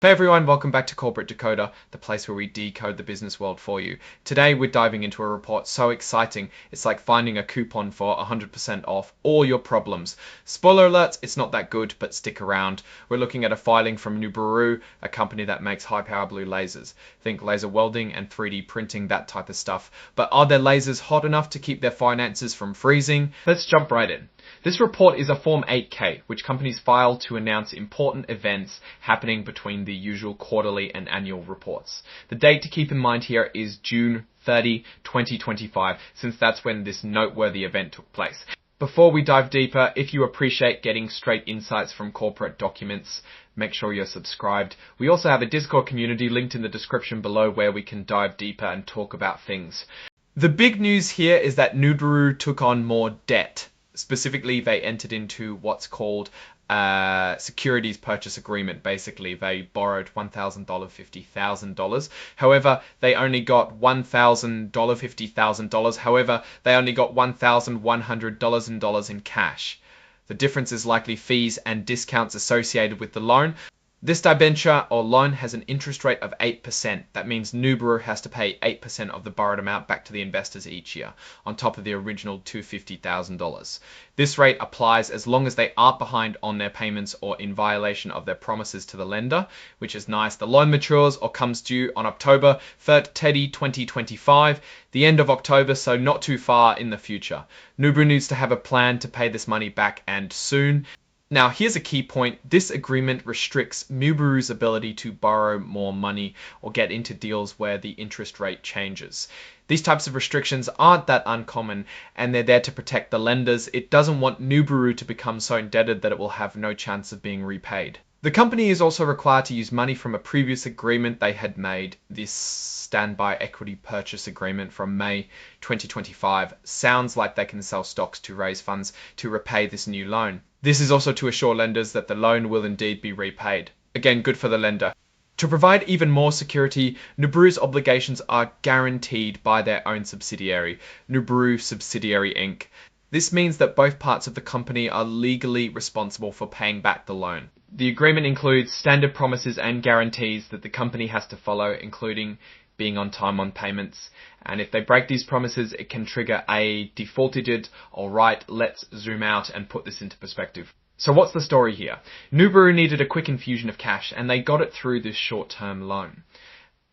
Hey everyone, welcome back to Corporate Decoder, the place where we decode the business world for you. Today we're diving into a report so exciting, it's like finding a coupon for 100% off all your problems. Spoiler alert, it's not that good, but stick around. We're looking at a filing from Nuburu, a company that makes high power blue lasers. Think laser welding and 3D printing, that type of stuff. But are their lasers hot enough to keep their finances from freezing? Let's jump right in. This report is a Form 8K, which companies file to announce important events happening between the usual quarterly and annual reports. The date to keep in mind here is June 30, 2025, since that's when this noteworthy event took place. Before we dive deeper, if you appreciate getting straight insights from corporate documents, make sure you're subscribed. We also have a Discord community linked in the description below where we can dive deeper and talk about things. The big news here is that Nuburu took on more debt. Specifically, they entered into what's called a securities purchase agreement. Basically, they borrowed $1,000, $50,000. However, they only got $1,000, $50,000. However, they only got $1,100 in cash. The difference is likely fees and discounts associated with the loan. This debenture or loan has an interest rate of 8%. That means Nuburu has to pay 8% of the borrowed amount back to the investors each year, on top of the original $250,000. This rate applies as long as they aren't behind on their payments or in violation of their promises to the lender, which is nice. The loan matures or comes due on October 30, 2025, the end of October, so not too far in the future. Nuburu needs to have a plan to pay this money back, and soon. Now, here's a key point. This agreement restricts Nuburu's ability to borrow more money or get into deals where the interest rate changes. These types of restrictions aren't that uncommon, and they're there to protect the lenders. It doesn't want Nuburu to become so indebted that it will have no chance of being repaid. The company is also required to use money from a previous agreement they had made. This standby equity purchase agreement from May 2025 sounds like they can sell stocks to raise funds to repay this new loan. This is also to assure lenders that the loan will indeed be repaid. Again, good for the lender. To provide even more security, Nuburu's obligations are guaranteed by their own subsidiary, Nuburu Subsidiary Inc. This means that both parts of the company are legally responsible for paying back the loan. The agreement includes standard promises and guarantees that the company has to follow, including being on time on payments. And if they break these promises, it can trigger a defaulted. Alright, let's zoom out and put this into perspective. So what's the story here? Nuburu needed a quick infusion of cash, and they got it through this short-term loan.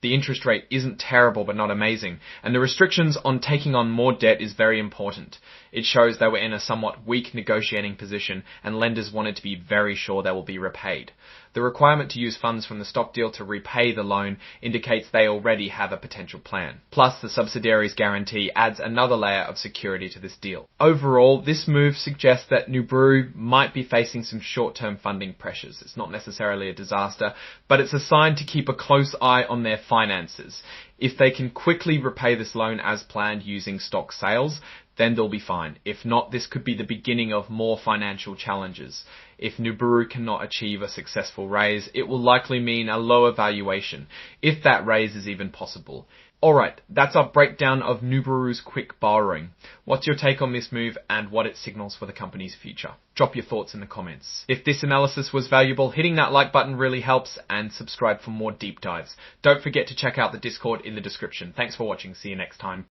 The interest rate isn't terrible, but not amazing, and the restrictions on taking on more debt is very important. It shows they were in a somewhat weak negotiating position, and lenders wanted to be very sure they will be repaid. The requirement to use funds from the stock deal to repay the loan indicates they already have a potential plan. Plus, the subsidiary's guarantee adds another layer of security to this deal. Overall, this move suggests that Nuburu might be facing some short-term funding pressures. It's not necessarily a disaster, but it's a sign to keep a close eye on their finances. If they can quickly repay this loan as planned using stock sales, then they'll be fine. If not, this could be the beginning of more financial challenges. If Nuburu cannot achieve a successful raise, it will likely mean a lower valuation, if that raise is even possible. Alright, that's our breakdown of Nuburu's quick borrowing. What's your take on this move and what it signals for the company's future? Drop your thoughts in the comments. If this analysis was valuable, hitting that like button really helps, and subscribe for more deep dives. Don't forget to check out the Discord in the description. Thanks for watching. See you next time.